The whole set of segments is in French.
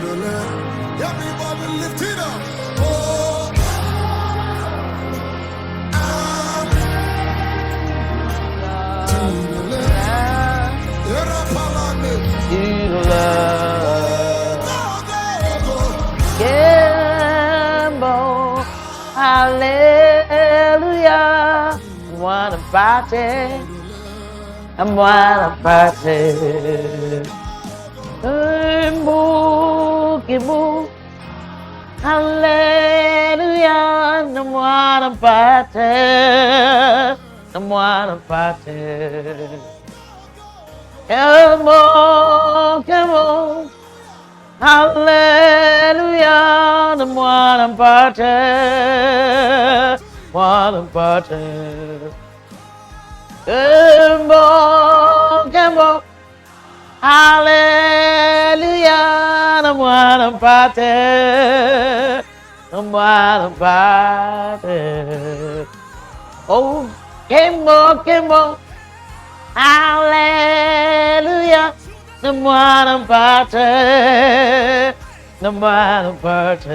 the Lamb. Everybody lift it up. Oh, to the Lamb. To the Lamb. Gambo, hallelujah. What a party. I'm what a party. Gambo, gambo, hallelujah. I'm what a party. I'm what a party. Come on, come on. Hallelujah, the one party, one party. Come on, come on. Hallelujah, the one party, the one party. Oh, come on, come on. Hallelujah. The one party, the one party.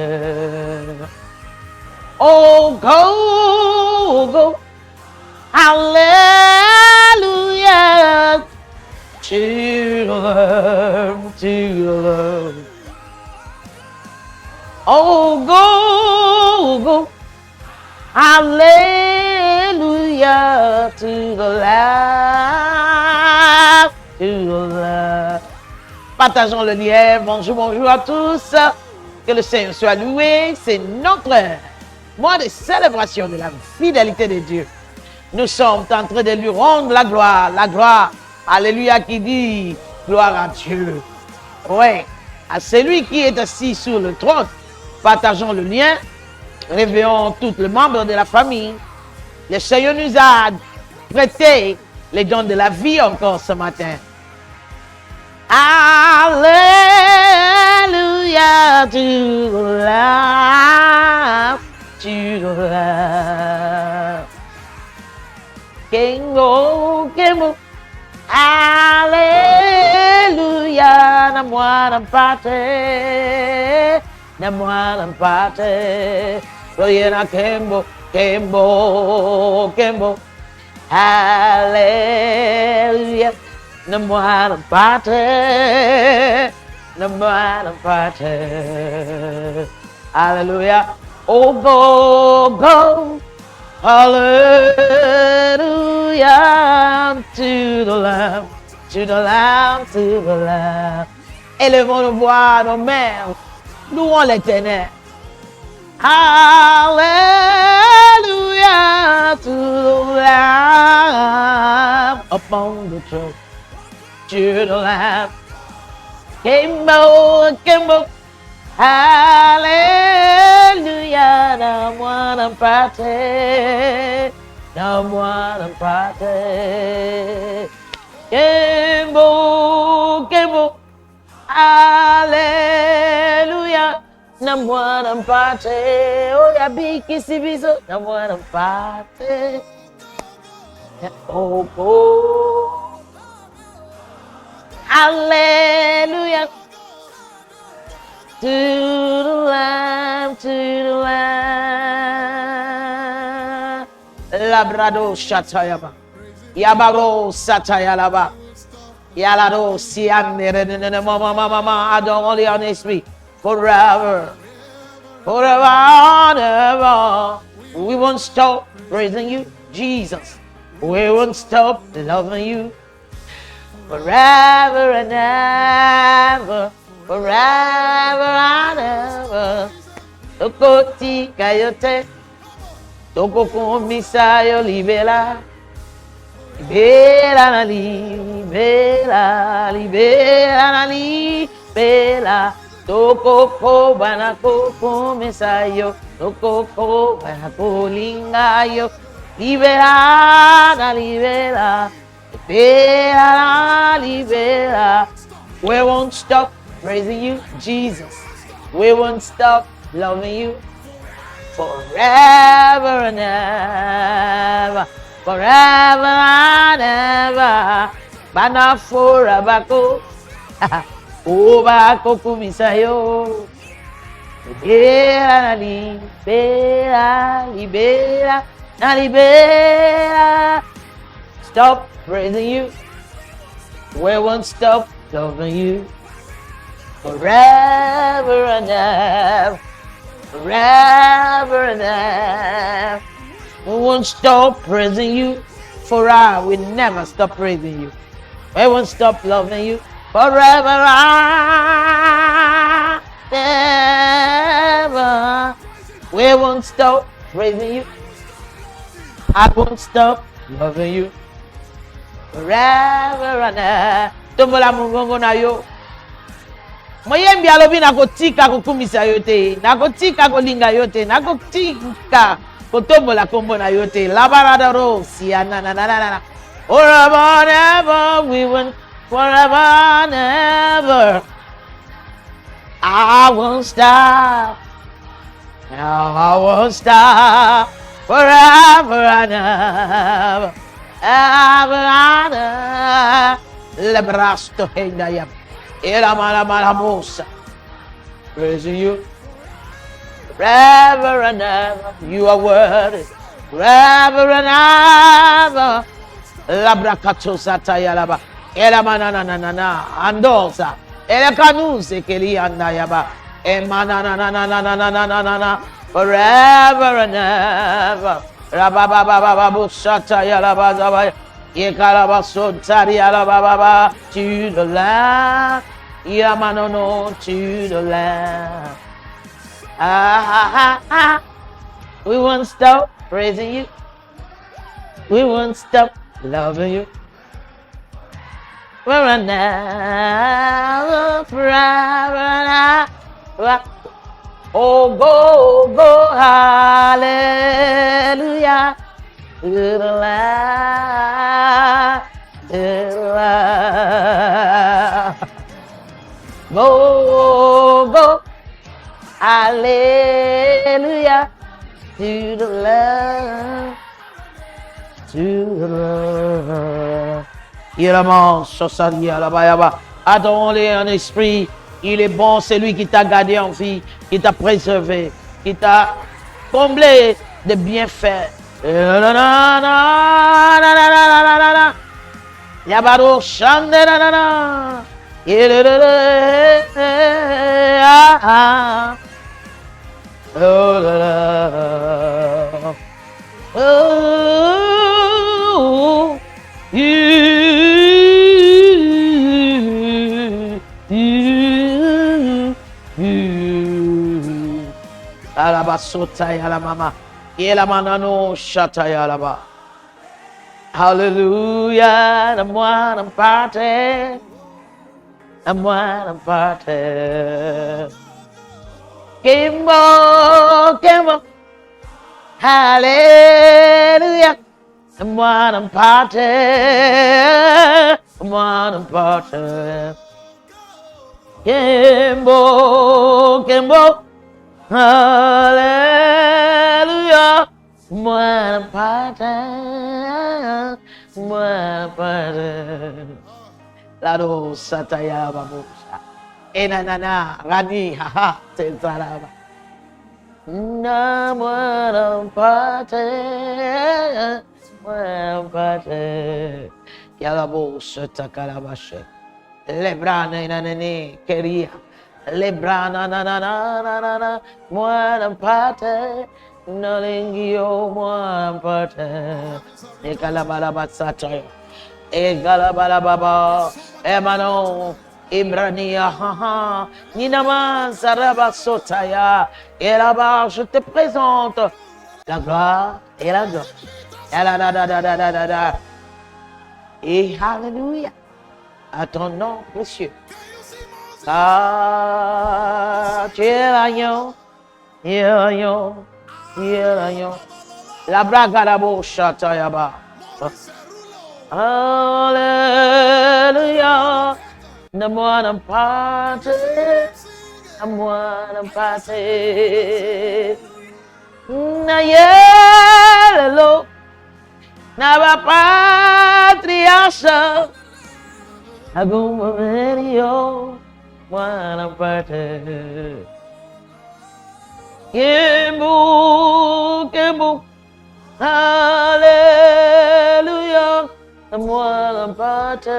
Oh, go, go, hallelujah, to the Lamb, to the Lamb. Oh, go, go, hallelujah, to the Lamb, to the Lamb. Partageons le lien. Bonjour, bonjour à tous. Que le Seigneur soit loué. C'est notre mois de célébration de la fidélité de Dieu. Nous sommes en train de lui rendre la gloire. La gloire, alléluia, qui dit gloire à Dieu. Oui, à celui qui est assis sur le trône. Partageons le lien. Réveillons tous les membres de la famille. Le Seigneur nous a prêté les dons de la vie encore ce matin. Hallelujah to the Lamb, to the Lamb. Kengo, kengo. Hallelujah, namwana mpate, namwana mpate. Royena kembo, kembo, kembo. Hallelujah. Namwana mpate, namwana mpate. Hallelujah. Oh, go, go. Hallelujah to the Lamb, to the Lamb, to the Lamb. Élevons nos voix, nos mains. Louons l'Éternel. Hallelujah to the Lamb upon the throne. To the Lamb. Kimbo, Kimbo. Hallelujah, namwana mpate, namwana mpate. Kimbo, Kimbo. Hallelujah, namwana mpate. Oh, yabiki sibizo, namwana mpate. Oh, oh. Hallelujah. To the Lamb, to the Lamb. Labrado Shatayaba. Yabaro Satayalaba. Yalado Sian, Mama, I don't only on this week. Forever, forever and ever. We won't stop praising you, Jesus. We won't stop loving you. Forever and ever. Forever and ever. Tokoti kayote. Toko komisayo libela. Libela na libela. Libela na libela. Toko ko banako komisayo. Toko ko banako lingayo. Libela na libela. Libela na libela. We won't stop praising you, Jesus. We won't stop loving you forever and ever. Forever and ever. Bana forever. Oba kokumisayo. Libera, libera, libera, na libera. Stop praising you. We won't stop loving you. Forever and ever. Forever and ever. We won't stop praising you. For I will never stop praising you. We won't stop loving you. Forever and ever. We won't stop praising you. I won't stop loving you. Forever and ever. Tombola mungongo na yo. Moyembi alobi nakotika kokumisa yote. Nakotika kolinga yote. Nakotika kotombola kombo na yote. Labarada rosi na na na na na. Forever and ever we win. Forever and ever. I won't stop. Now I won't stop. Forever and ever. Ever and ever. Lebrasto hendayam. Ela mala mosa. Praising you. Forever and ever. You are worthy. Forever and ever. Labrakatosa tayalaba. Ela manana na na na. Andosa. Ela kanuse keli andayaba. Emanana na na na na na na na na. Forever and ever. Rabababababusata yalaba zabaya. Yekalabasotari yalababa. To the land. Yamanono to the land. We won't stop praising you. We won't stop loving you. We're now forever. Oh, go, hallelujah. To the land, to the land. Go, hallelujah. To the land, to the land. Adorons-les en esprit. Il est bon, c'est lui qui t'a gardé en vie, qui t'a préservé, qui t'a comblé de bienfaits. Yabaro Shandanana. Alaba sota yala mama. Yela manano shata yalaba. Hallelujah. I'm one, I'm party. I'm one, I'm party. Kimbo. Hallelujah. I'm one, I'm party. I'm one, I'm party. Kimbo. Hallelujah. Moi pardon. La do sataya babusa. Enanana rani haha tenzaraba. Na moi pardon. Yala bo satakalabashe. Lebrana inanene keria. Lebrana na na na na na na. Moi pardon. Nalingio moi pardon. Ekalabalabasataya. Egalabalababa. Emano. Ibrania, haha, Ninaman, Saraba Sotaya, et là-bas, je te présente la gloire et la gloire. Et Alléluia, à ton nom précieux. Ah, tu es l'agneau, la braga la bouche, Tayaba. Alléluia. I'm one party. Na yellow, na patriarcha, agumario, moi l'emporter. Que beau, alléluia, moi l'emporter,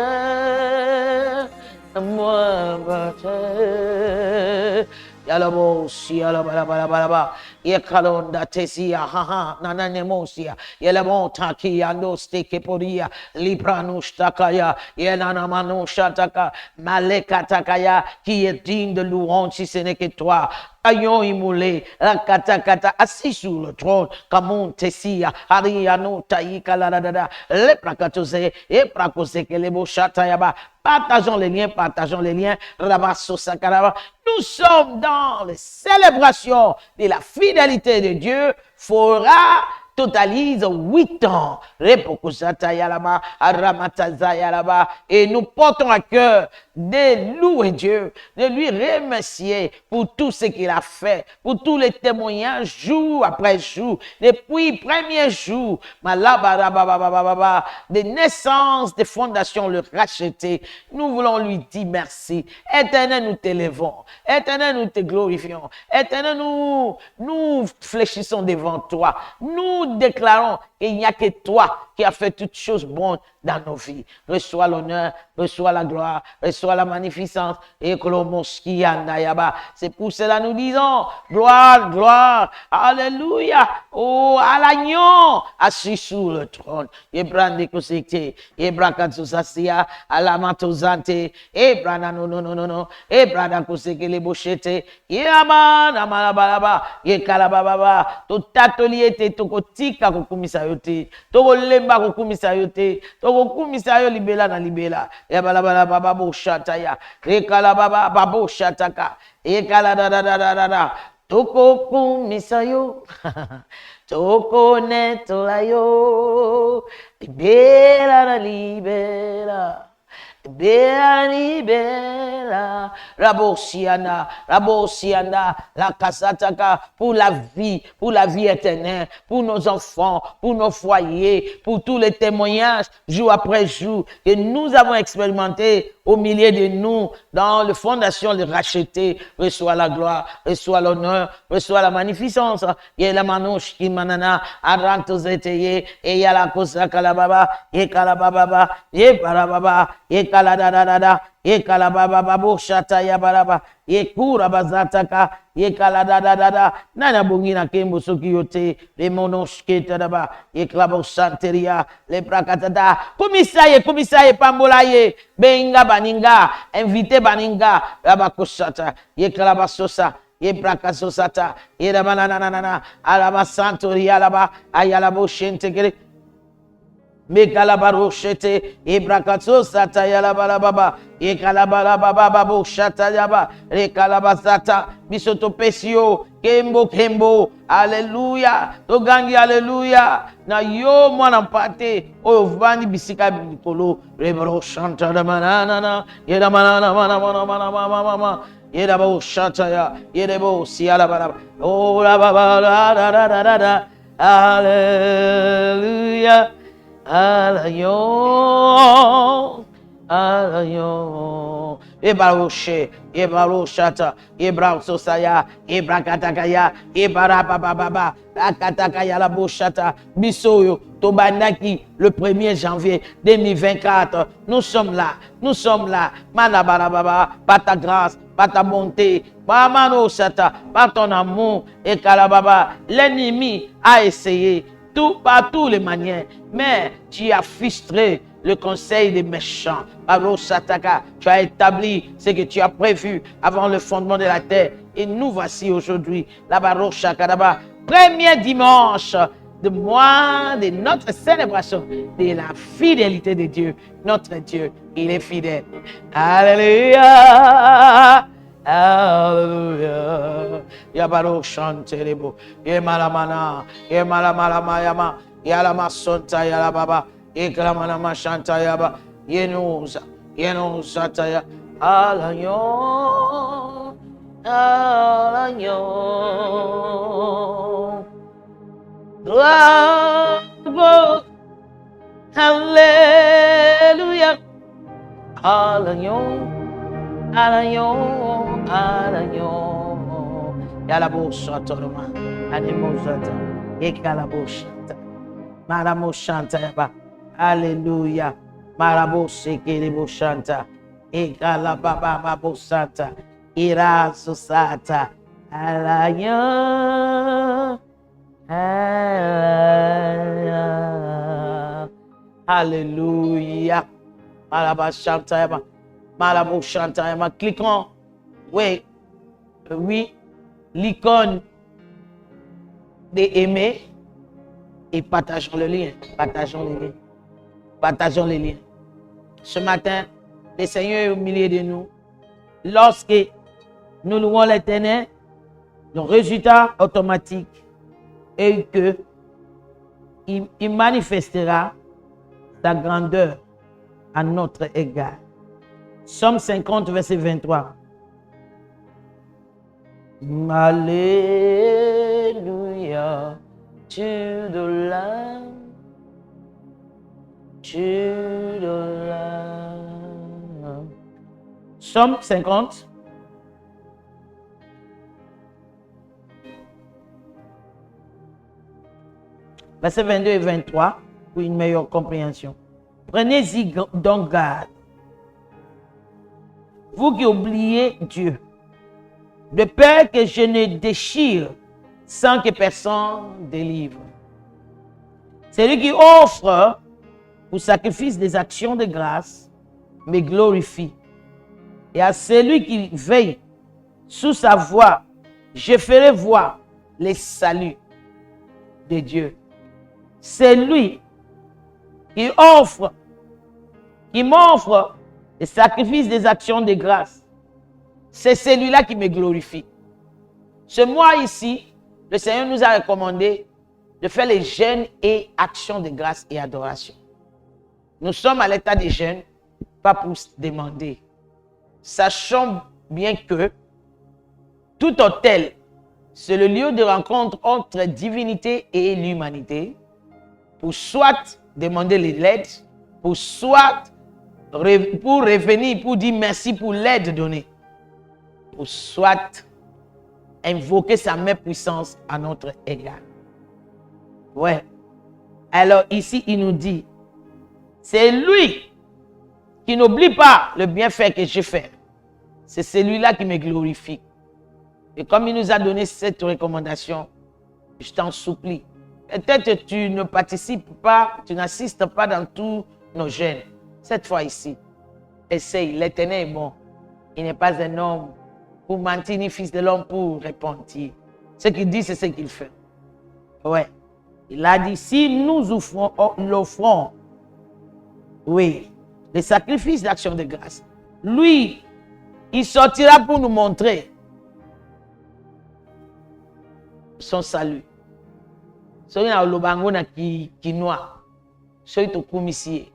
moi l'emporter. Yalabo si yalabalaba yekalonda tesia haha nananemosia yelamota ki andoste keporia lipranushtakaya yenanamanushataka malekatakaya qui est digne de louange si ce n'est que toi. Ayons immolé la katakata assis sur le trône comme tesia ariano taïka la dada le prakatose et prakose que les beaux chatayaba. Partageons les liens, Rabasso Sakaraba. Nous sommes dans les célébrations de la fidélité de Dieu. Fora totalise 8 ans. Et nous portons à cœur de louer Dieu, de lui remercier pour tout ce qu'il a fait, pour tous les témoignages jour après jour, depuis le premier jour, de naissance, de fondation, le racheter. Nous voulons lui dire merci. Éternel, nous t'élevons. Éternel, nous te glorifions. Éternel, nous fléchissons devant toi. Nous déclarons qu'il n'y a que toi qui as fait toutes choses bonnes dans nos vies. Reçois l'honneur, reçois la gloire, reçois la magnificence. Et que l'on c'est pour cela que nous disons gloire, gloire, alléluia, oh, à l'agneau assis sur le trône. Ebrande kosekte, ebrakatsusasia, alamatozante, ebrana no, ebrana koseke le bochete, yama namalabalaba, yekalababa, to tatoliete tokotika kokumisa yote, toko lemba kokumisa yote, toko kumisa yo libela na libela, yabalabala babo shataya, rekalababa babo shataka, ekala da toko kumisa yo. Toko netolayo, libera, libera, libera, Rabosiana, la kasataka, pour la vie éternelle, pour nos enfants, pour nos foyers, pour tous les témoignages, jour après jour, que nous avons expérimenté au milieu de nous, dans la fondation de racheter. Reçois la gloire, reçois l'honneur, reçois la magnificence. Yé la manouche qui manana, aranto zeteye, et y'a la kosa kalababa, yé kalababa, yé parababa, yé kaladadada, yé kalababa babo shata ya baraba, yé kura bazataka, yé kaladadada, nana bungina kembo soki yote, les monosh ketadaba, yé klabo santeria, les prakatata, komisaye, pambolaye, benga baninga, invité baninga, rabakosata, yé kalabasosa, ye prakasosata, ye rabanana, alaba santoria laba, ayalabo shentekere, Mekalabaroshete, Ebrakatso Sata Yalabalababa, Ekalabalababa, Shata Yaba, Rekalabasata, Bisotopesio, Kembo, Alléluia, Togangi, Alléluia, na yo mwanampate, Ovani Bisika Bikolo, Rebro Shanta Manana, Yedamanana, Mana, Yedabo Shataya, Yedebo Sialabalaba, Oh, la baba, Alléluia. Alayon, Ebaroshe, Ebaroshata, Ebrasosaya, Ebrakatakaya, Ebarabababa, Akatakaya la Boshata, Bisoyo, Tobanaki, le 1er janvier 2024. Nous sommes là, Manabarababa, par ta grâce, par ta bonté, Mamano Sata, par ton amour, et Kalababa, l'ennemi a essayé. Par toutes les manières, mais tu as frustré le conseil des méchants. Tu as établi ce que tu as prévu avant le fondement de la terre. Et nous voici aujourd'hui, premier dimanche de mois de notre célébration de la fidélité de Dieu. Notre Dieu, il est fidèle. Alléluia. Hallelujah. Yabaro chanterebo. Yemalamana. Yemalamayama. Yalama sonta yalababa. Yeklamana chanta yaba. Yenusa. Taya. Alayon. Gloire. Hallelujah. Alayon. à l'agneau, à l'agneau. Et à la bouche, autrement, animaux, et qu'à la bouche, Maramo chanta, alléluia, Marabo sekere chanta, et qu'à la baba mabo santa, ira sosata, à l'agneau, alléluia, Maraba chanta, Marabo chanta, cliquons, oui, l'icône d'aimer et partageons le lien, partageons les liens. Ce matin, le Seigneur est au milieu de nous. Lorsque nous louons l'Éternel, le résultat automatique est que il manifestera sa grandeur à notre égard. Psaume 50, verset 23. Alléluia, to the Lamb, to the Lamb. Psaume 50. Versets 22 et 23 pour une meilleure compréhension. Prenez-y donc garde. Vous qui oubliez Dieu, de peur que je ne déchire sans que personne délivre. Celui qui offre pour sacrifice des actions de grâce me glorifie. Et à celui qui veille sous sa voix, je ferai voir les saluts de Dieu. Celui qui m'offre le sacrifice des actions de grâce, c'est celui-là qui me glorifie. Ce mois ici, le Seigneur nous a recommandé de faire les jeûnes et actions de grâce et adoration. Nous sommes à l'état des jeûnes, pas pour demander. Sachons bien que tout autel, c'est le lieu de rencontre entre divinité et l'humanité, pour soit demander l'aide, pour soit pour revenir, pour dire merci pour l'aide donnée, pour soit invoquer sa main puissance à notre égard. Ouais. Alors ici, il nous dit, c'est lui qui n'oublie pas le bienfait que j'ai fait. C'est celui-là qui me glorifie. Et comme il nous a donné cette recommandation, je t'en supplie. Peut-être que tu ne participes pas, tu n'assistes pas dans tous nos jeûnes. Cette fois ici, essaye, l'Éternel est bon. Il n'est pas un homme pour mentir, ni fils de l'homme pour repentir. Ce qu'il dit, c'est ce qu'il fait. Ouais. Il a dit, si nous l'offrons, oui, les sacrifices d'action de grâce, lui, il sortira pour nous montrer son salut. Soki na lobango na kinoa, soki tokumisi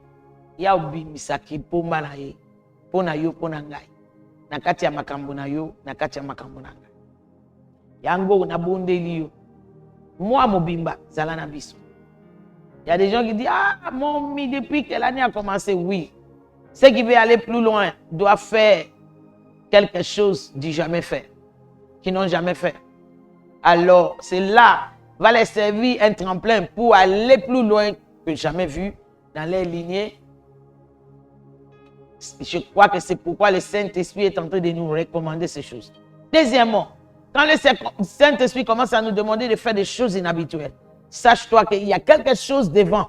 ya obimisaki pomba na ye, pona yo pona ngai. Na kati ya makambo na yo, na kati ya makambo na ngai. Yango na bondeli yo. Moi mobimba zala na biso. Il y a des gens qui disent ah mon depuis que l'année a commencé, oui. Ceux qui veulent aller plus loin doivent faire quelque chose du jamais fait, qui n'ont jamais fait. Alors c'est là va les servir un tremplin pour aller plus loin que jamais vu dans les lignées. Je crois que c'est pourquoi le Saint-Esprit est en train de nous recommander ces choses. Deuxièmement, quand le Saint-Esprit commence à nous demander de faire des choses inhabituelles, sache-toi qu'il y a quelque chose devant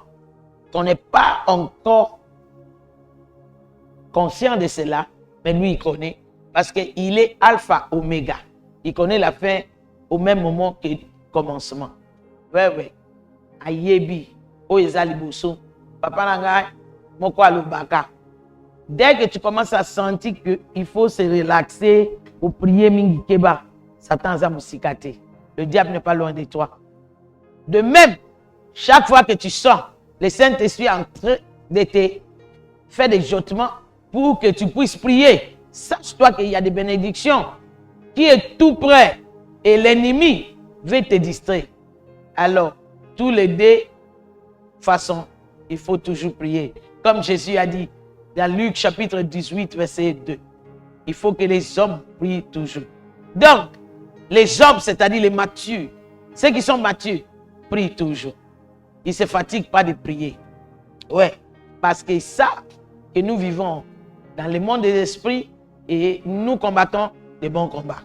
qu'on n'est pas encore conscient de cela, mais lui il connaît parce qu'il est alpha, oméga. Il connaît la fin au même moment que le commencement. Oui. Ayebi, Oezaliboso, Papa Nanga, Moko Alubaka. Dès que tu commences à sentir qu'il faut se relaxer ou prier Mingi Keba, Satan va moussikater. Le diable n'est pas loin de toi. De même, chaque fois que tu sens le Saint-Esprit en train de te faire des jotements pour que tu puisses prier, sache-toi qu'il y a des bénédictions qui est tout près et l'ennemi veut te distraire. Alors, tous les deux façons, il faut toujours prier. Comme Jésus a dit dans Luc chapitre 18, verset 2. il faut que les hommes prient toujours. Donc, les hommes, c'est-à-dire les matures, ceux qui sont matures, prient toujours. Ils ne se fatiguent pas de prier. Ouais, parce que ça, que nous vivons dans le monde des esprits et nous combattons des bons combats.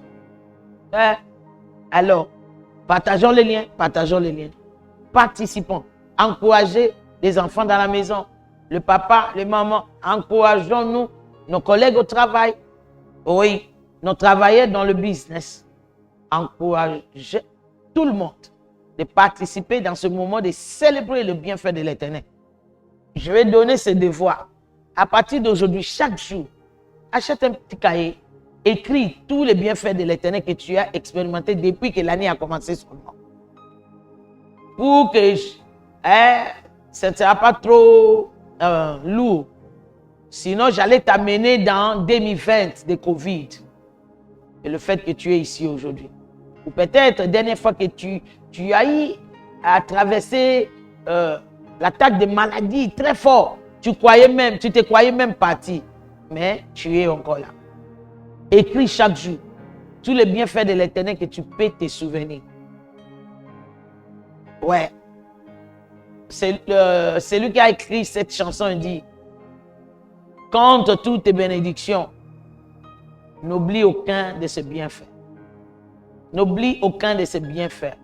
Ouais. Alors, partageons les liens, participons, encouragez les enfants dans la maison, le papa, les mamans, encourageons-nous, nos collègues au travail, oui, nos travailleurs dans le business, encouragez tout le monde de participer dans ce moment de célébrer le bienfait de l'Éternel. Je vais donner ce devoir. À partir d'aujourd'hui, chaque jour, achète un petit cahier, écris tous les bienfaits de l'Éternel que tu as expérimenté depuis que l'année a commencé seulement. Pour que ça ne sera pas trop lourd. Sinon, j'allais t'amener dans 2020 de Covid. Et le fait que tu es ici aujourd'hui. Ou peut-être la dernière fois que tu as eu à traverser l'attaque de maladie très fort. Tu te croyais même parti. Mais tu es encore là. Écris chaque jour tous les bienfaits de l'Éternel que tu peux te souvenir. Ouais. C'est lui qui a écrit cette chanson. Il dit: compte toutes tes bénédictions. N'oublie aucun de ces bienfaits. N'oublie aucun de ces bienfaits.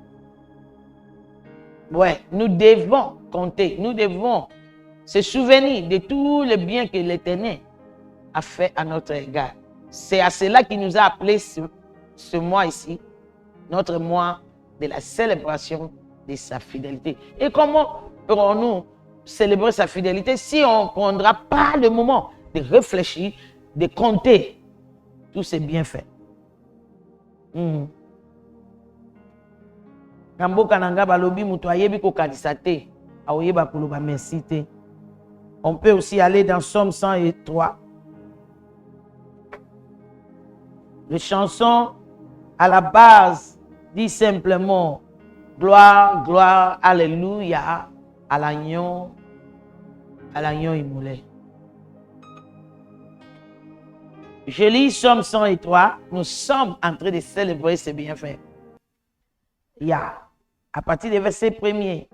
Ouais, nous devons compter. Nous devons se souvenir de tous les biens que l'Éternel a fait à notre égard. C'est à cela qu'il nous a appelé ce mois ici, notre mois de la célébration de sa fidélité. Et comment pourrons-nous célébrer sa fidélité si on ne prendra pas le moment de réfléchir, de compter tous ces bienfaits? On peut aussi aller dans Somme 103. La chanson, à la base, dit simplement gloire, gloire, alléluia, à l'agneau immolé. Je lis Somme 103. Nous sommes en train de célébrer ces bienfaits. À partir du verset 1er.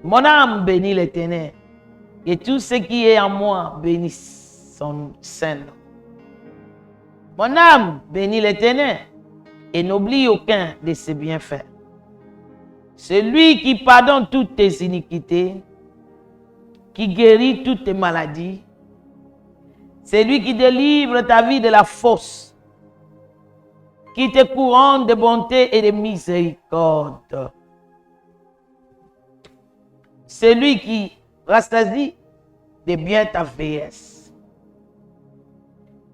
Mon âme bénit l'Éternel, et tout ce qui est en moi bénit son saint nom. Mon âme bénit l'Éternel et n'oublie aucun de ses bienfaits. C'est lui qui pardonne toutes tes iniquités, qui guérit toutes tes maladies. C'est lui qui délivre ta vie de la fosse, qui te couronne de bonté et de miséricorde. C'est lui qui rassaisit de bien ta vieillesse,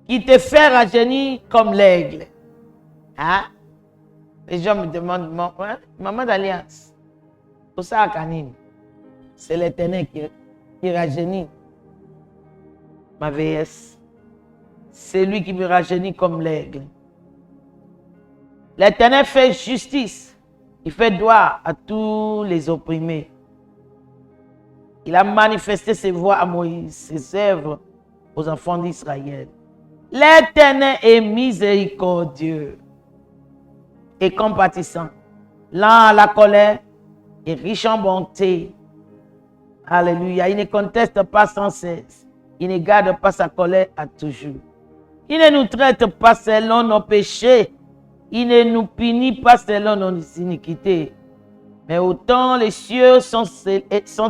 qui te fait rajeunir comme l'aigle. Hein? Les gens me demandent, maman d'Alliance, pour ça, canine, c'est l'Éternel qui rajeunit ma vieillesse. C'est lui qui me rajeunit comme l'aigle. L'Éternel fait justice. Il fait droit à tous les opprimés. Il a manifesté ses voies à Moïse, ses œuvres aux enfants d'Israël. L'Éternel est miséricordieux et compatissant, lent à la colère et riche en bonté. Alléluia. Il ne conteste pas sans cesse. Il ne garde pas sa colère à toujours. Il ne nous traite pas selon nos péchés. Il ne nous punit pas selon nos iniquités. Mais autant les cieux sont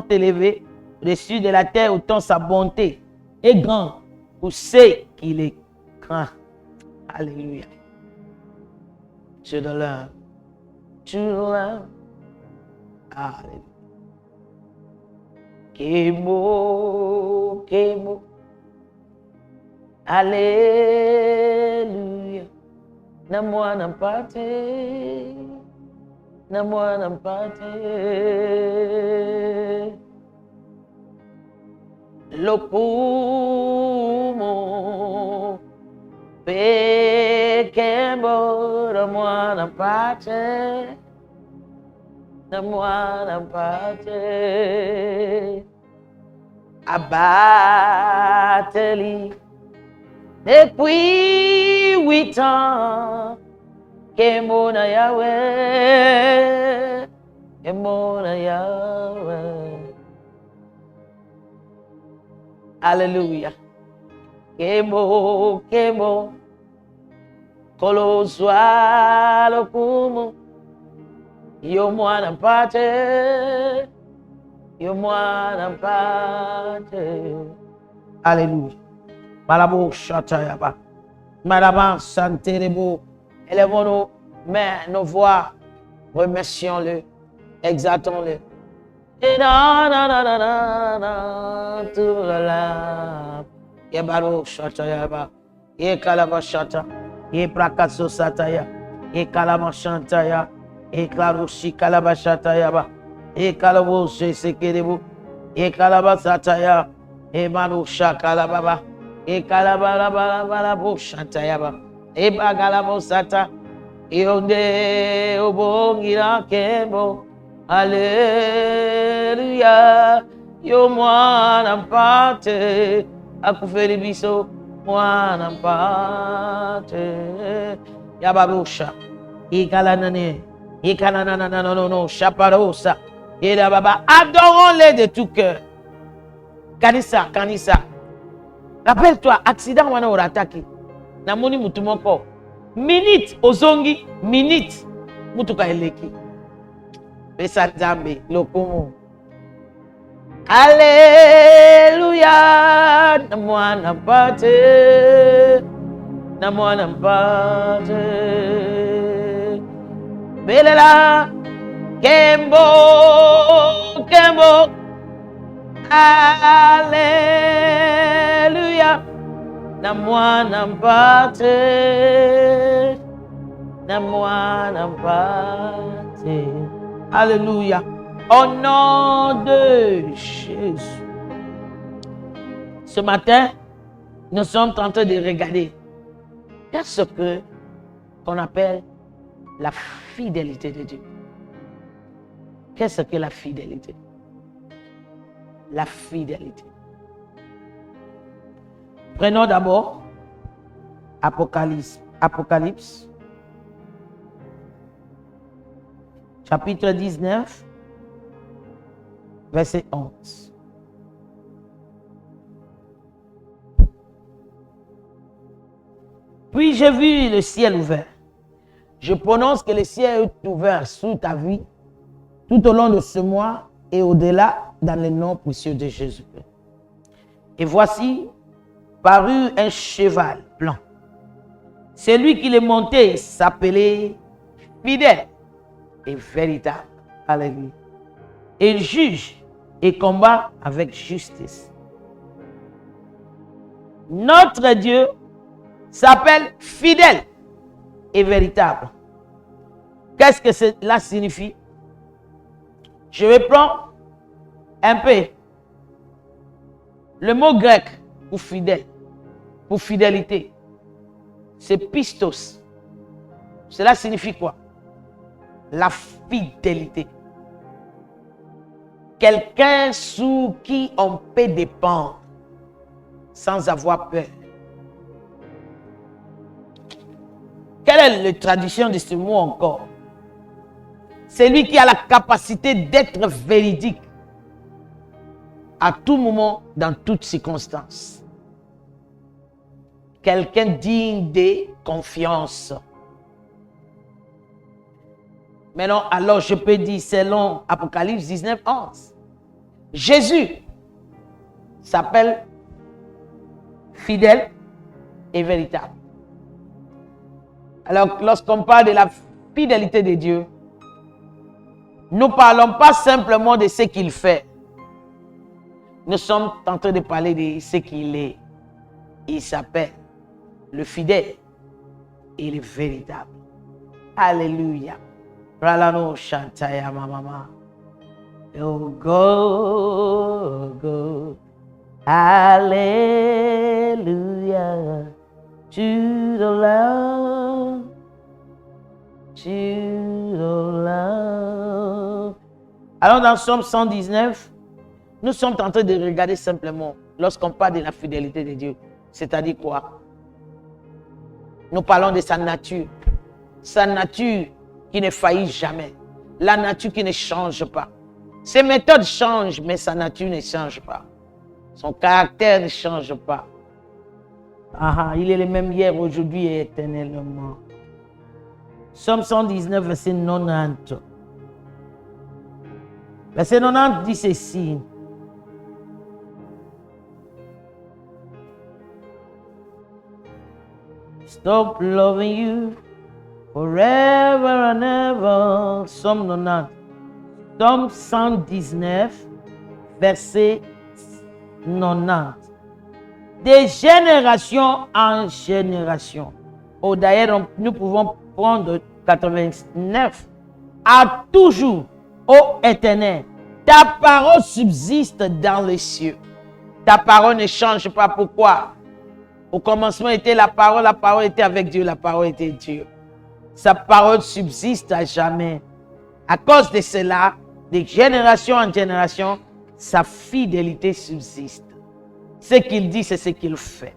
élevés au-dessus de la terre, autant sa bonté est grande pour ceux qui les craignent. Alléluia. Je te l'aime. Tu l'aimes. Alléluia. Kémo, Kémo. Alléluia. Namwa nampate. Namwa nampate. Lokumo. Pekembo. Namwa nampate. Namwa nampate. Abateli. Depuis 8 ans, que mon Yahweh, que mon Yahweh. Alléluia. Kemo, kolo swalo kumu, yo mwana mpate, yo mwana mpate. Alléluia. Malabo Chatayaba. Malaba Santerebo. Élevons nos mains, nos voix. Remercions-le. Exaltons-le. Et tout la. Yebaro Chatayaba. Ye Kalaba Chata. Ye Prakaso Sataya. Ye Kalama Chantaya. Ye Klarushi Kalaba Chatayaba. Ye Kalabo Sekerebo. Ye Kalaba Sataya. E Marusha Kalababa, E Kalabala Chantayaba, E Bagalabo Sata, E Onde Obongira Kembo, Alléluia, Yo Mwana Mpate, Akuferi Biso, Mwana Mpate, Yabarusha, E Kalanane, E Kananana, no, Chaparosa, E la Baba, adorons-les de tout cœur. Kanisa. Rappelle-toi, accident wana orataki. Namoni mutu moko. Minute ozongi, minute mutuka eleki. Pesa Nzambe lokumu. Alléluia. Na mwana mpate. Belela. Kembo. Alléluia. Na mwana mpate. Alléluia. Au nom de Jésus. Ce matin, nous sommes en train de regarder qu'est-ce qu'on appelle la fidélité de Dieu. Qu'est-ce que la fidélité? La fidélité. Prenons d'abord Apocalypse, chapitre 19, verset 11. Puis j'ai vu le ciel ouvert. Je prononce que le ciel est ouvert sous ta vie tout au long de ce mois et au-delà dans le nom précieux de Jésus. Et voici parut un cheval blanc. Celui qui le montait s'appelait fidèle et véritable. Alléluia. Et il juge et combat avec justice. Notre Dieu s'appelle fidèle et véritable. Qu'est-ce que cela signifie? Je vais prendre un peu le mot grec pour fidèle, pour fidélité, c'est pistos. Cela signifie quoi? La fidélité. Quelqu'un sous qui on peut dépendre sans avoir peur. Quelle est la traduction de ce mot encore? C'est lui qui a la capacité d'être véridique à tout moment, dans toutes circonstances. Quelqu'un digne de confiance. Maintenant, alors je peux dire, selon Apocalypse 19, 11, Jésus s'appelle fidèle et véritable. Alors, lorsqu'on parle de la fidélité de Dieu, nous ne parlons pas simplement de ce qu'il fait. Nous sommes en train de parler de ce qu'il est. Il s'appelle le fidèle et le véritable. Alléluia. Pralano Shantaya Mama. Oh go. Alléluia. To the Lamb. Alors dans Psaume 119, nous sommes en train de regarder simplement, lorsqu'on parle de la fidélité de Dieu, c'est-à-dire quoi? Nous parlons de sa nature. Sa nature qui ne faillit jamais. La nature qui ne change pas. Ses méthodes changent, mais sa nature ne change pas. Son caractère ne change pas. Il est le même hier, aujourd'hui et éternellement. Psaume 119, verset 90. Verset 90 dit ceci. Stop loving you forever and ever. Psaume 90. Psaume 119, verset 90. De génération en génération. D'ailleurs, nous pouvons prendre 89. À toujours, ô Éternel, ta parole subsiste dans les cieux. Ta parole ne change pas. Pourquoi? Au commencement était la parole était avec Dieu, la parole était Dieu. Sa parole subsiste à jamais. À cause de cela, de génération en génération, sa fidélité subsiste. Ce qu'il dit, c'est ce qu'il fait.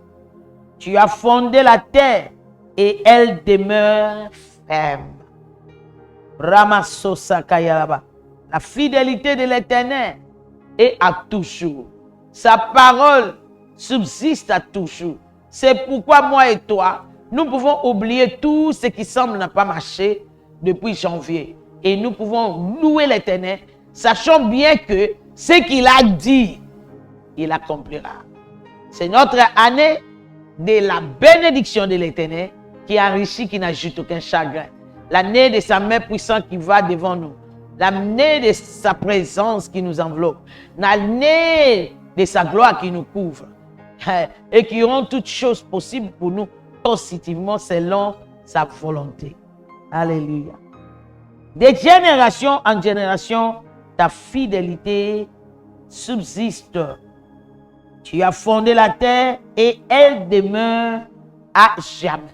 Tu as fondé la terre et elle demeure ferme. Ramasosakayalaba. La fidélité de l'Éternel est à toujours. Sa parole subsiste à toujours. C'est pourquoi moi et toi, nous pouvons oublier tout ce qui semble n'a pas marché depuis janvier. Et nous pouvons louer l'Éternel, sachant bien que ce qu'il a dit, il accomplira. C'est notre année de la bénédiction de l'Éternel qui enrichit, qui n'ajoute aucun chagrin. L'année de sa main puissante qui va devant nous. L'année de sa présence qui nous enveloppe. L'année de sa gloire qui nous couvre. Et qui rend toutes choses possibles pour nous positivement selon sa volonté. Alléluia. De génération en génération, ta fidélité subsiste. Tu as fondé la terre et elle demeure à jamais.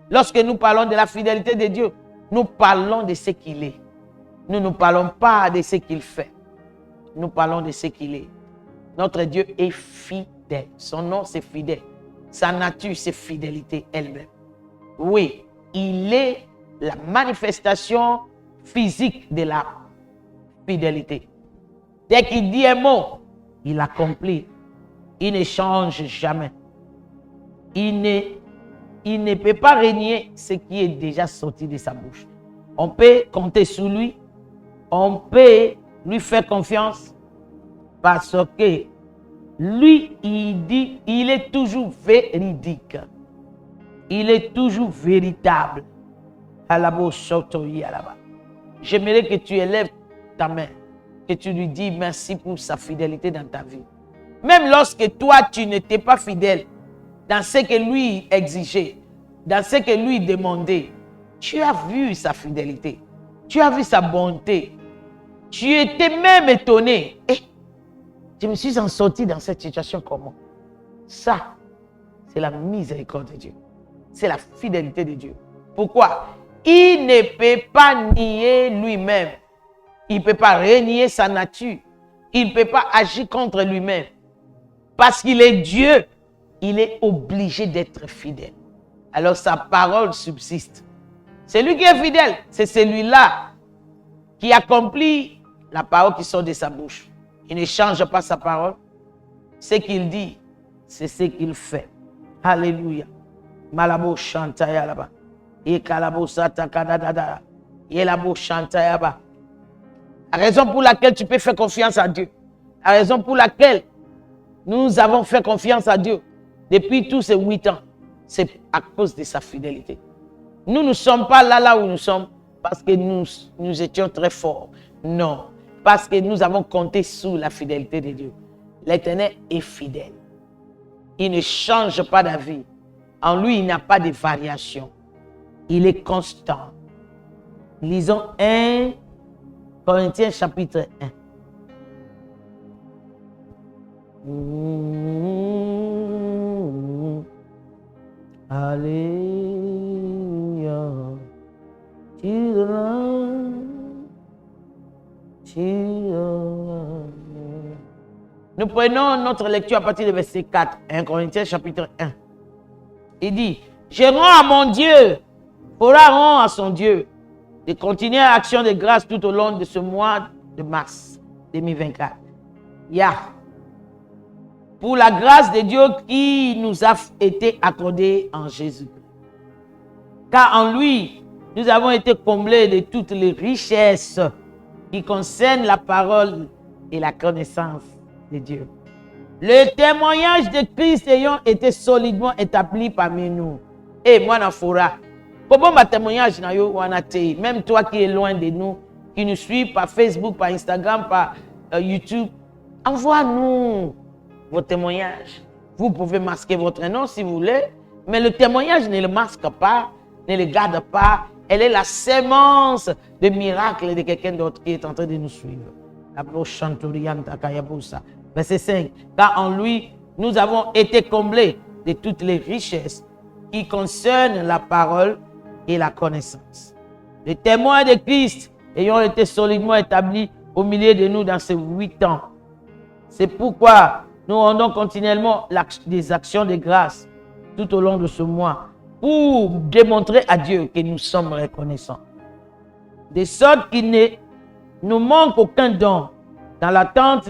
Lorsque nous parlons de la fidélité de Dieu, nous parlons de ce qu'il est. Nous ne parlons pas de ce qu'il fait. Nous parlons de ce qu'il est. Notre Dieu est fidèle. Son nom, c'est fidèle. Sa nature, c'est fidélité elle-même. Oui, il est la manifestation physique de la fidélité. Dès qu'il dit un mot, il accomplit. Il ne change jamais. Il ne peut pas régner ce qui est déjà sorti de sa bouche. On peut compter sur lui. On peut lui faire confiance parce que lui, il dit, il est toujours véridique. Il est toujours véritable. J'aimerais que tu élèves ta main, que tu lui dis merci pour sa fidélité dans ta vie. Même lorsque toi, tu n'étais pas fidèle dans ce que lui exigeait, dans ce que lui demandait, tu as vu sa fidélité. Tu as vu sa bonté. Tu étais même étonné. Je me suis en sorti dans cette situation comment? Ça, c'est la miséricorde de Dieu. C'est la fidélité de Dieu. Pourquoi? Il ne peut pas nier lui-même. Il ne peut pas renier sa nature. Il ne peut pas agir contre lui-même. Parce qu'il est Dieu, il est obligé d'être fidèle. Alors sa parole subsiste. C'est lui qui est fidèle. C'est celui-là qui accomplit la parole qui sort de sa bouche. Il ne change pas sa parole. Ce qu'il dit, c'est ce qu'il fait. Alléluia. Malabo chantaya là-bas. Et kalabo satakadadada. Et labo chantaya là-bas. La raison pour laquelle tu peux faire confiance à Dieu. La raison pour laquelle nous avons fait confiance à Dieu depuis tous ces 8 ans. C'est à cause de sa fidélité. Nous ne sommes pas là où nous sommes parce que nous étions très forts. Non. Parce que nous avons compté sur la fidélité de Dieu. L'Éternel est fidèle. Il ne change pas d'avis. En lui, il n'y a pas de variation. Il est constant. Lisons 1 Corinthiens chapitre 1. Alléluia. Nous prenons notre lecture à partir du verset 4, 1 Corinthiens chapitre 1. Il dit, Je rends à mon Dieu. Fora rend à son Dieu. De continuer l'action de grâce tout au long de ce mois de mars 2024. Pour la grâce de Dieu qui nous a été accordée en Jésus. Car en lui, nous avons été comblés de toutes les richesses qui concernent la parole et la connaissance de Dieu. Le témoignage de Christ ayant été solidement établi parmi nous. Et moi, dans Fora, comment ma témoignage, même toi qui es loin de nous, qui nous suit par Facebook, par Instagram, par YouTube, envoie-nous vos témoignages. Vous pouvez masquer votre nom si vous voulez, mais le témoignage ne le masque pas, ne le garde pas. Elle est la sémence de miracle de quelqu'un d'autre qui est en train de nous suivre. Verset 5. Car en lui, nous avons été comblés de toutes les richesses qui concernent la parole et la connaissance. Les témoins de Christ ayant été solidement établis au milieu de nous dans ces 8 ans. C'est pourquoi nous rendons continuellement des actions de grâce tout au long de ce mois pour démontrer à Dieu que nous sommes reconnaissants. De sorte qu'il ne nous manque aucun don dans l'attente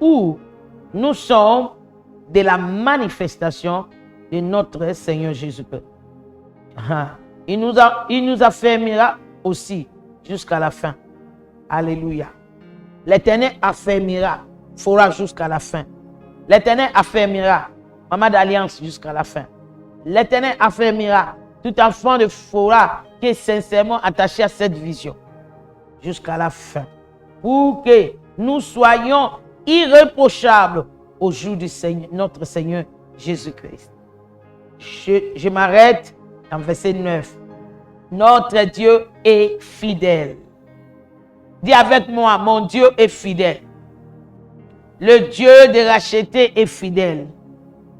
où nous sommes de la manifestation de notre Seigneur Jésus-Christ. Il nous affermira aussi jusqu'à la fin. Alléluia. L'Éternel affermira, fera jusqu'à la fin. L'Éternel affermira, maman d'alliance jusqu'à la fin. L'Éternel affermira tout enfant de Fora qui est sincèrement attaché à cette vision jusqu'à la fin. Pour que nous soyons irréprochables au jour du Seigneur, notre Seigneur Jésus-Christ. Je m'arrête dans verset 9. Notre Dieu est fidèle. Dis avec moi, mon Dieu est fidèle. Le Dieu de racheter est fidèle.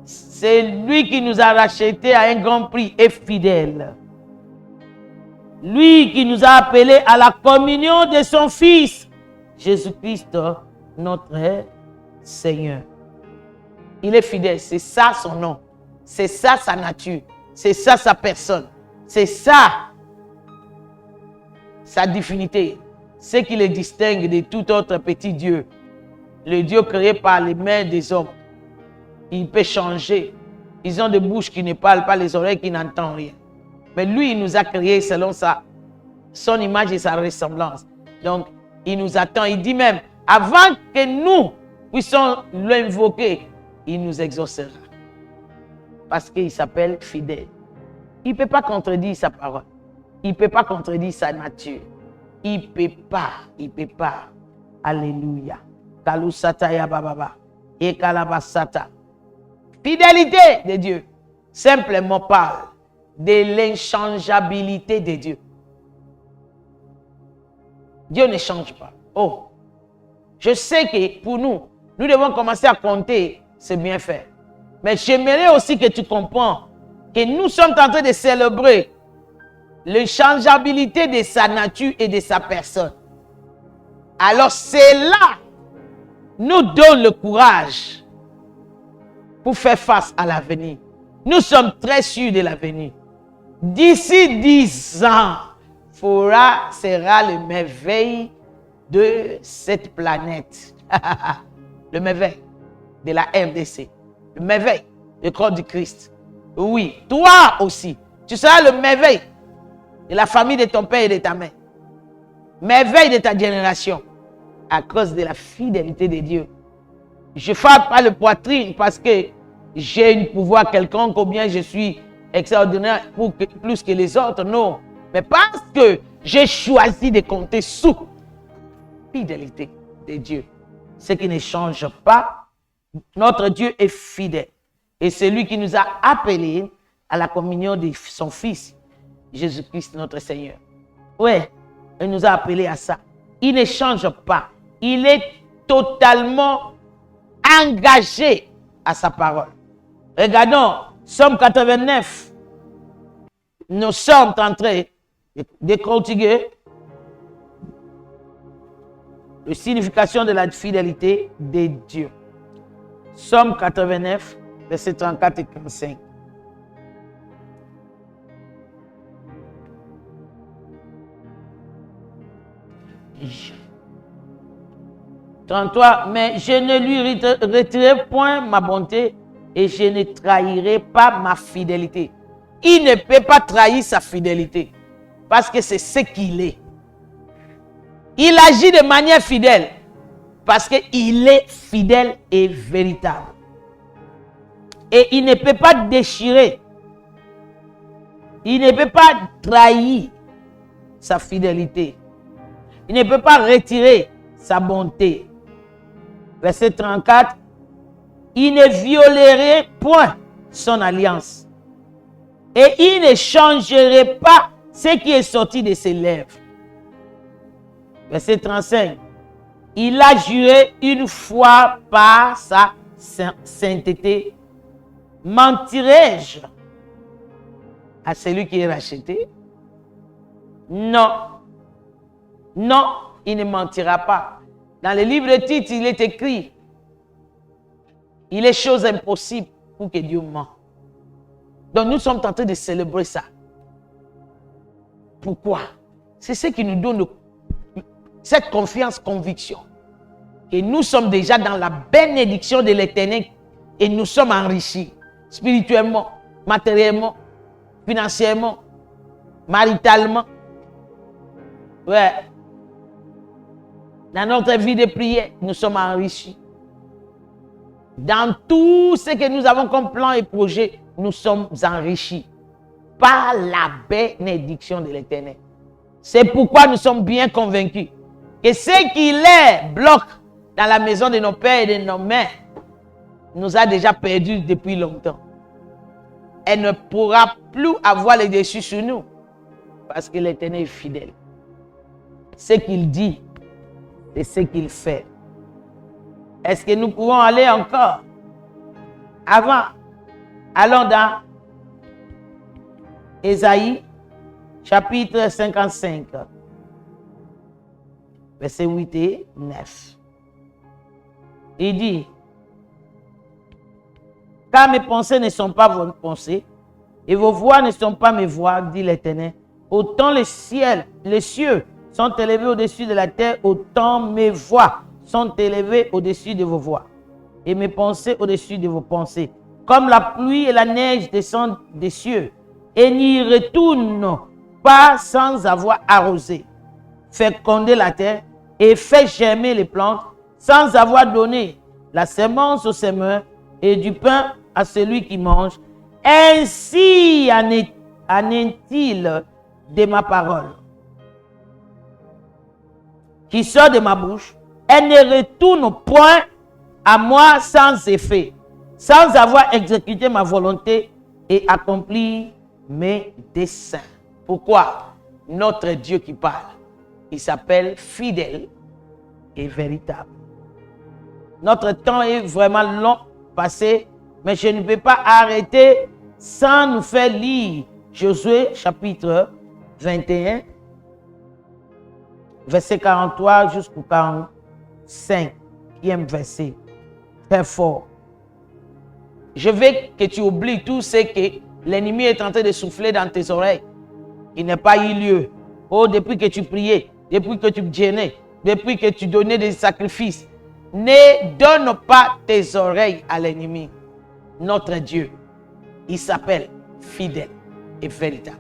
C'est lui qui nous a rachetés à un grand prix est fidèle. Lui qui nous a appelés à la communion de son Fils, Jésus-Christ, notre Seigneur. Il est fidèle, c'est ça son nom. C'est ça sa nature. C'est ça sa personne. C'est ça sa divinité. Ce qui le distingue de tout autre petit Dieu. Le Dieu créé par les mains des hommes. Il peut changer. Ils ont des bouches qui ne parlent pas, les oreilles qui n'entendent rien. Mais lui, il nous a créés selon son image et sa ressemblance. Donc, il nous attend. Il dit même, avant que nous puissions l'invoquer, il nous exaucera. Parce qu'il s'appelle fidèle. Il ne peut pas contredire sa parole. Il ne peut pas contredire sa nature. Il ne peut pas. Il ne peut pas. Alléluia. Kalusata ya bababa. Et kalabasata. Fidélité de Dieu. Simplement parle de l'inchangeabilité de Dieu. Dieu ne change pas. Oh. Je sais que pour nous devons commencer à compter ses bienfaits. Mais j'aimerais aussi que tu comprends que nous sommes en train de célébrer l'inchangeabilité de sa nature et de sa personne. Alors cela nous donne le courage pour faire face à l'avenir. Nous sommes très sûrs de l'avenir. D'ici 10 ans, Fora sera le merveille de cette planète. Le merveille de la MDC. Le merveille du corps du Christ. Oui, toi aussi. Tu seras le merveille de la famille de ton père et de ta mère. Merveille de ta génération. À cause de la fidélité de Dieu. Je ne frappe pas le poitrine parce que j'ai un pouvoir quelconque ou bien je suis extraordinaire plus que les autres. Non. Mais parce que j'ai choisi de compter sous fidélité de Dieu. Ce qui ne change pas. Notre Dieu est fidèle. Et c'est lui qui nous a appelés à la communion de son Fils, Jésus-Christ notre Seigneur. Oui, il nous a appelés à ça. Il ne change pas. Il est totalement engagé à sa parole. Regardons, Psaume 89. Nous sommes en train de cultiver La signification de la fidélité de Dieu. Psaume 89, versets 34 et 35. « 33. Mais je ne lui retirerai point ma bonté et je ne trahirai pas ma fidélité. » Il ne peut pas trahir sa fidélité parce que c'est ce qu'il est. Il agit de manière fidèle parce qu'il est fidèle et véritable. Et il ne peut pas déchirer. Il ne peut pas trahir sa fidélité. Il ne peut pas retirer sa bonté. Verset 34. Il ne violerait point son alliance. Et il ne changerait pas ce qui est sorti de ses lèvres. Verset 35. Il a juré une fois par sa sainteté. Mentirai-je à celui qui est racheté? Non. Non, il ne mentira pas. Dans le livre de Tite, il est écrit, il est chose impossible pour que Dieu ment. Donc nous sommes en train de célébrer ça. Pourquoi? C'est ce qui nous donne cette confiance, conviction. Que nous sommes déjà dans la bénédiction de l'Éternel et nous sommes enrichis spirituellement, matériellement, financièrement, maritalement. Ouais. Dans notre vie de prière, nous sommes enrichis. Dans tout ce que nous avons comme plan et projet, nous sommes enrichis par la bénédiction de l'Éternel. C'est pourquoi nous sommes bien convaincus que ce qui les bloque dans la maison de nos pères et de nos mères nous a déjà perdus depuis longtemps. Elle ne pourra plus avoir le dessus sur nous parce que l'Éternel est fidèle. Ce qu'il dit, c'est ce qu'il fait. Est-ce que nous pouvons aller encore? Avant, allons dans Ésaïe, chapitre 55, versets 8 et 9. Il dit, « Car mes pensées ne sont pas vos pensées, et vos voix ne sont pas mes voix, dit l'Éternel. Autant les cieux sont élevés au-dessus de la terre, autant mes voix sont élevées au-dessus de vos voix, et mes pensées au-dessus de vos pensées. Comme la pluie et la neige descendent des cieux, et n'y retournent pas sans avoir arrosé, fécondé la terre, et fait germer les plantes, sans avoir donné la semence au semeur, et du pain à celui qui mange. Ainsi en est-il de ma parole qui sort de ma bouche, elle ne retourne point à moi sans effet, sans avoir exécuté ma volonté et accompli mes desseins. Pourquoi? Notre Dieu qui parle, il s'appelle fidèle et véritable. Notre temps est vraiment long passé, mais je ne peux pas arrêter sans nous faire lire Josué chapitre 21, verset 43 jusqu'au 45e verset. Très fort. Je veux que tu oublies tout ce que l'ennemi est en train de souffler dans tes oreilles, qui n'a pas eu lieu. Oh, depuis que tu priais, depuis que tu jeûnais, depuis que tu donnais des sacrifices, ne donne pas tes oreilles à l'ennemi. Notre Dieu, il s'appelle fidèle et véritable.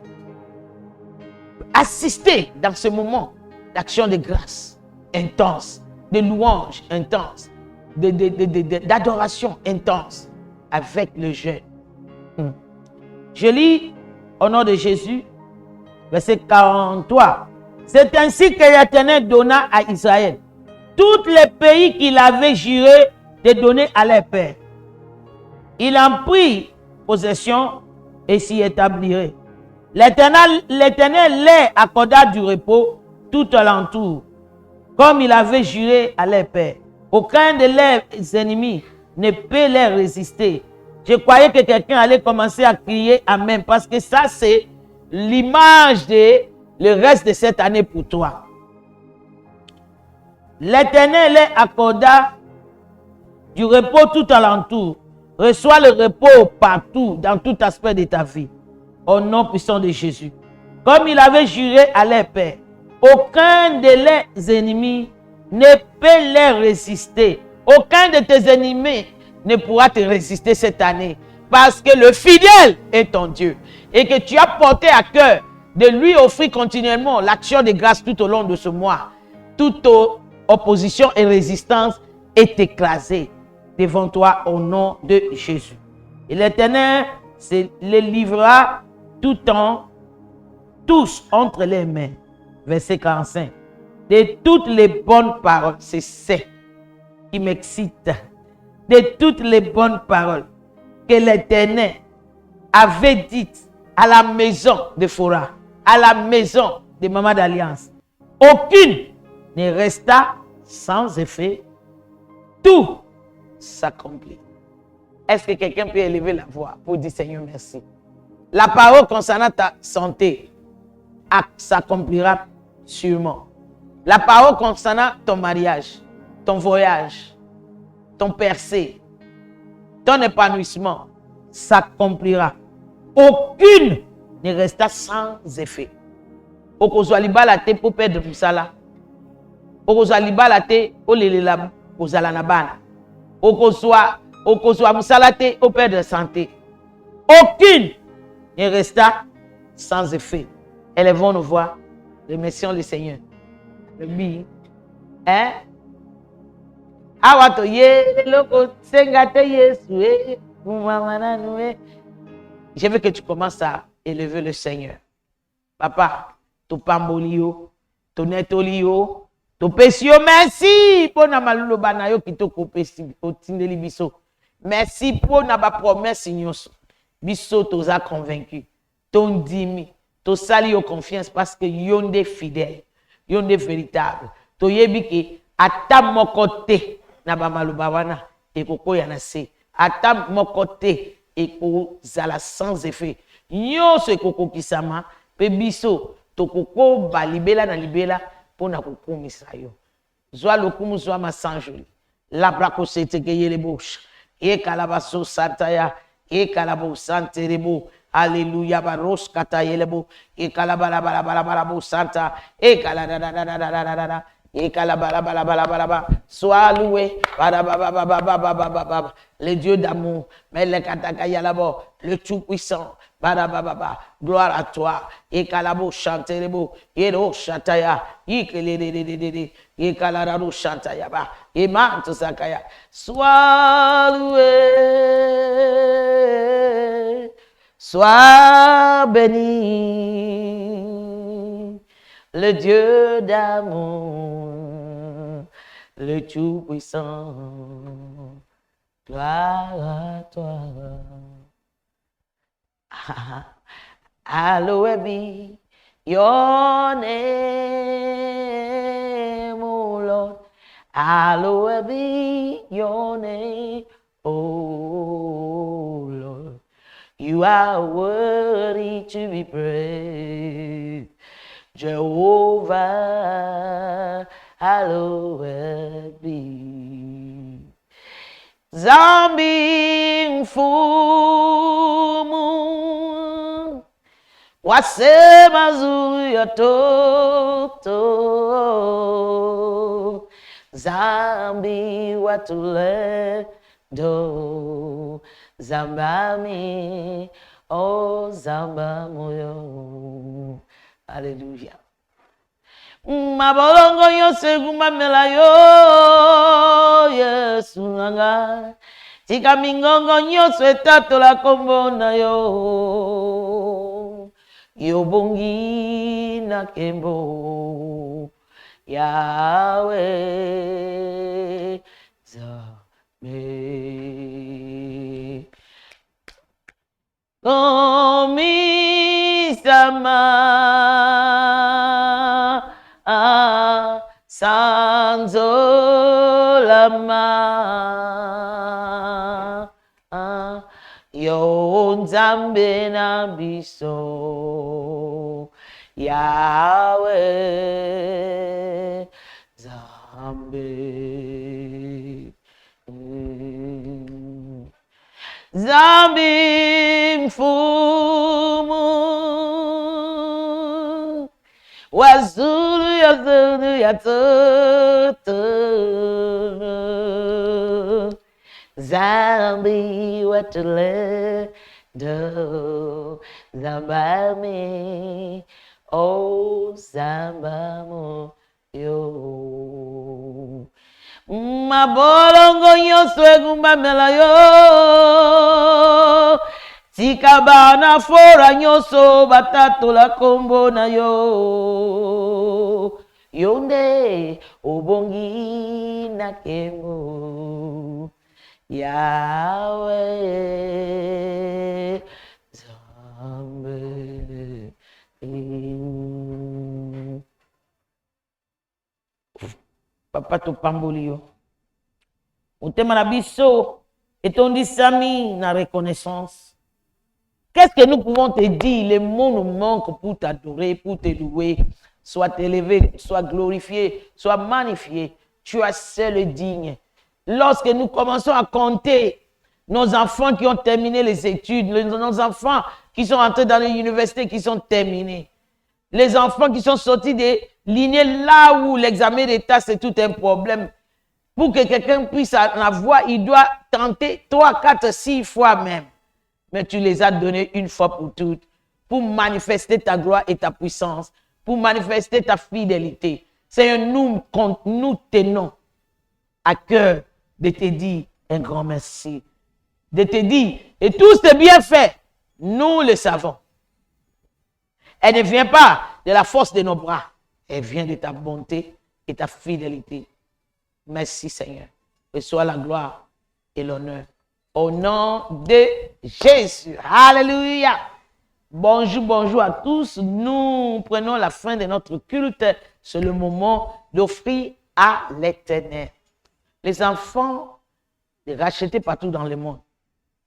Assistez dans ce moment d'action de grâce intense, de louange intense, d'adoration intense avec le jeûne. Je lis au nom de Jésus, verset 43. C'est ainsi que l'Éternel donna à Israël tous les pays qu'il avait juré de donner à leurs pères. Il en prit possession et s'y établirait. L'Éternel leur accorda du repos tout alentour, comme il avait juré à leurs pères. Aucun de leurs ennemis ne peut leur résister. Je croyais que quelqu'un allait commencer à crier Amen, parce que ça, c'est l'image de le reste de cette année pour toi. L'Éternel les accorda du repos tout alentour. Reçois le repos partout, dans tout aspect de ta vie. Au nom puissant de Jésus. Comme il avait juré à leur père, aucun de leurs ennemis ne peut les résister. Aucun de tes ennemis ne pourra te résister cette année. Parce que le fidèle est ton Dieu. Et que tu as porté à cœur de lui offrir continuellement l'action de grâce tout au long de ce mois. Toute opposition et résistance est écrasée devant toi au nom de Jésus. Et l'Éternel se les livrera tous entre les mains. Verset 45. De toutes les bonnes paroles, c'est ça qui m'excite. De toutes les bonnes paroles que l'Éternel avait dites à la maison de Phora, à la maison de Maman d'Alliance. Aucune ne resta sans effet. Tout s'accomplit. Est-ce que quelqu'un peut élever la voix pour dire Seigneur merci? La parole concernant ta santé s'accomplira sûrement. La parole concernant ton mariage, ton voyage, ton percée, ton épanouissement s'accomplira. Aucune ne resta sans effet. Okozwaliba la te pour perdre tout ça là. Okozwaliba la te olelela kozala na bana. Okozwa musala te pour perdre santé. Aucune ne resta sans effet. Élevons nos voix. Remercions le Seigneur. Le bi. Hein? Awato ye loko sengate yesu. Je veux que tu commences à élever le Seigneur. Papa, tu pambolio, tu netolio, tu pesio, merci pour na malulo banayo ki to kopesi otindeli biso. Merci pour na ba promesse nyonso. Biso toza convaincu. Ton dimi, to sali yo confiance parce que yonde fidèle, yonde véritable. To yebi ke ata mokote na ba maluba wana e koko yana se. Ata mokote et ko zala sans effet. Nyonso ekoko kisama pe biso to koko balibela na libela pona kokumisa yo. Zwa lokumu zwa masanjoli. La brako sete ke yele bouche. E kalabaso sataya e kalabo santerebo. Alléluia baros kata yelebo e kalabala bala bala bala bo santa e kalada da da da da da da da. Et sois loué, le Dieu d'amour, mais le katakaya là-bas, le tout-puissant, gloire à toi, et kalabo chanterebo, et ro chantaya, et kalararo chantaya, et manto sakaya, sois loué, sois béni. Le Dieu d'amour, le Tout-Puissant, gloire à toi. Hallowed be your name, O Lord. Hallowed be your name, O Lord. You are worthy to be praised. Jehovah, hallowed be. Zambi mfumu wasema zuri ya toto. Zambi watulendo zambami o zamba moyo. Alléluia. Mabolongo yose gumamela yo Yesu nanga. Tika mingongo nyose tato la kombona yo. Yobongi na kembo Yahweh Zame. Komi sama sanzolama yo nzambe na biso Yahweh Zame. Zambi. Zambi mfumu wazulu yatoto Zambi watulendo Zambami oh Zambamu yo Mabolongo nyonso egumbamela yo Tikabana fora nyonso batatola kombo na yo Yonde obongi na kemo Yahweh Zambe Papa to pamboli yo. Motema na biso et on dit Sami na reconnaissance. Qu'est-ce que nous pouvons te dire? Les mots nous manquent pour t'adorer, pour te louer. Sois élevé, sois glorifié, sois magnifié. Tu es seul digne. Lorsque nous commençons à compter nos enfants qui ont terminé les études, nos enfants qui sont entrés dans les universités qui sont terminés, les enfants qui sont sortis des lignées là où l'examen d'État c'est tout un problème. Pour que quelqu'un puisse en avoir, il doit tenter 3, 4, 6 fois même. Mais tu les as donnés une fois pour toutes, pour manifester ta gloire et ta puissance, pour manifester ta fidélité. Seigneur, nous tenons à cœur de te dire un grand merci. De te dire, et tout ce bienfait, nous le savons. Elle ne vient pas de la force de nos bras. Elle vient de ta bonté et ta fidélité. Merci Seigneur. Reçois la gloire et l'honneur. Au nom de Jésus. Alléluia. Bonjour, bonjour à tous. Nous prenons la fin de notre culte. C'est le moment d'offrir à l'Éternel. Les enfants rachetés partout dans le monde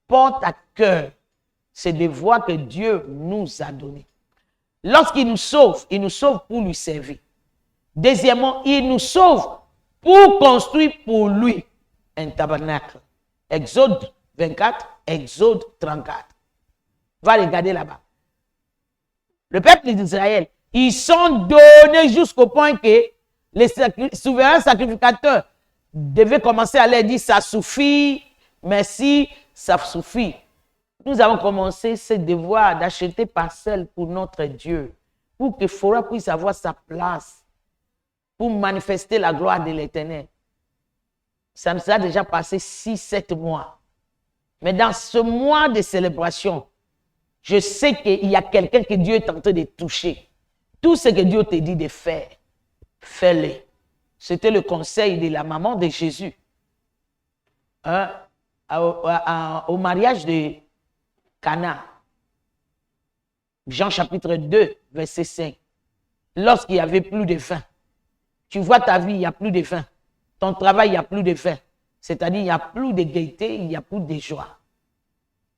portent à cœur ces devoirs que Dieu nous a donnés. Lorsqu'il nous sauve pour lui servir. Deuxièmement, il nous sauve pour construire pour lui un tabernacle. Exode 24, Exode 34. Va regarder là-bas. Le peuple d'Israël, ils sont donnés jusqu'au point que les souverains sacrificateurs devaient commencer à leur dire ça suffit, merci, ça suffit. Nous avons commencé ce devoir d'acheter parcelle pour notre Dieu, pour que Fora puisse avoir sa place, pour manifester la gloire de l'Éternel. Ça nous a déjà passé 6-7 mois. Mais dans ce mois de célébration, je sais qu'il y a quelqu'un que Dieu est en train de toucher. Tout ce que Dieu te dit de faire, fais-le. C'était le conseil de la maman de Jésus. Au mariage de Cana. Jean chapitre 2, verset 5. Lorsqu'il n'y avait plus de vin. Tu vois ta vie, il n'y a plus de vin. Ton travail, il n'y a plus de vin. C'est-à-dire, il n'y a plus de gaieté, il n'y a plus de joie.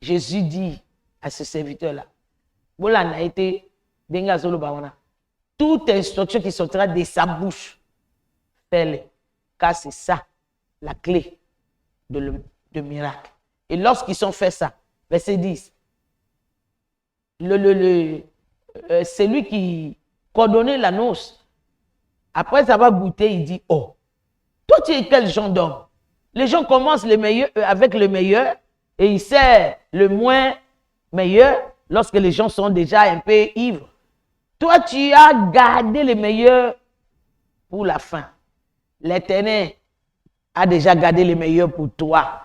Jésus dit à ce serviteur-là, toute instruction qui sortira de sa bouche, fais-le. Car c'est ça, la clé de miracle. Et lorsqu'ils ont fait ça, verset 10, celui qui coordonnait la noce, après avoir goûté, il dit, oh, toi tu es quel genre d'homme? Les gens commencent le meilleur, avec le meilleur et ils servent le moins meilleur lorsque les gens sont déjà un peu ivres. Toi, tu as gardé le meilleur pour la fin. L'Éternel a déjà gardé le meilleur pour toi.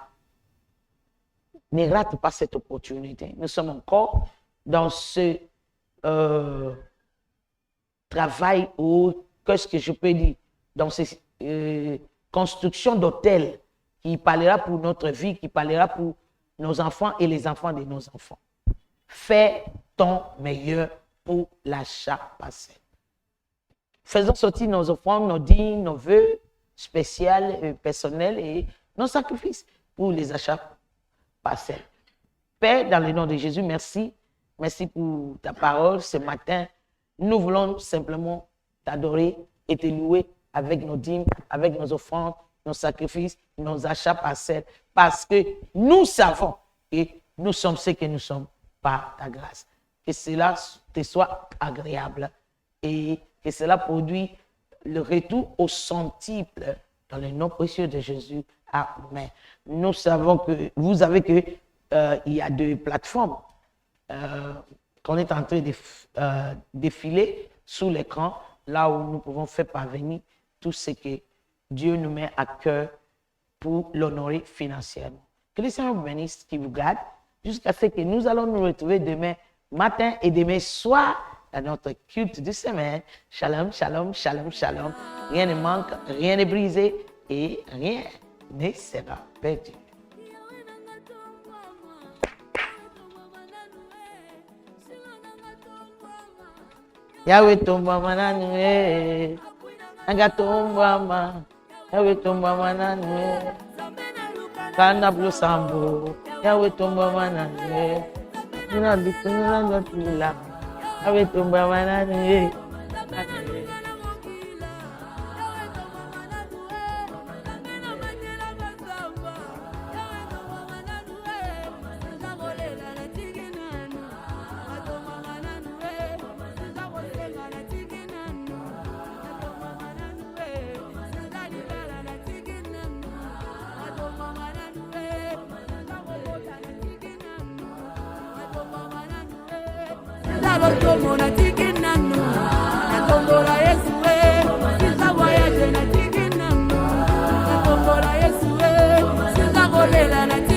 Ne rate pas cette opportunité. Nous sommes encore dans ce travail ou qu'est-ce que je peux dire, dans ces constructions d'hôtels qui parlera pour notre vie, qui parlera pour nos enfants et les enfants de nos enfants. Fais ton meilleur pour l'achat passé. Faisons sortir nos offrandes, nos dîmes, nos vœux spéciaux, personnels et nos sacrifices pour les achats passés. Père, dans le nom de Jésus, merci. Merci pour ta parole ce matin. Nous voulons simplement t'adorer et te louer avec nos dîmes, avec nos offrandes, nos sacrifices, nos achats partiels, parce que nous savons que nous sommes ce que nous sommes par ta grâce. Que cela te soit agréable et que cela produit le retour au centuple dans le nom précieux de Jésus. Amen. Nous savons que vous savez que il y a deux plateformes qu'on est en train de défiler sous l'écran, là où nous pouvons faire parvenir tout ce que Dieu nous met à cœur pour l'honorer financièrement. Que le Seigneur vous bénisse, qui vous garde, jusqu'à ce que nous allons nous retrouver demain matin et demain soir dans notre culte de semaine. Shalom, shalom, shalom, shalom. Rien ne manque, rien n'est brisé et rien ne sera perdu. Yahweh tomba mananue, anga tomba ma, Yahweh tomba mananue, kana blusambo, Yahweh tomba mananue, nina bituna ngatula, Yahweh tomba mananue. La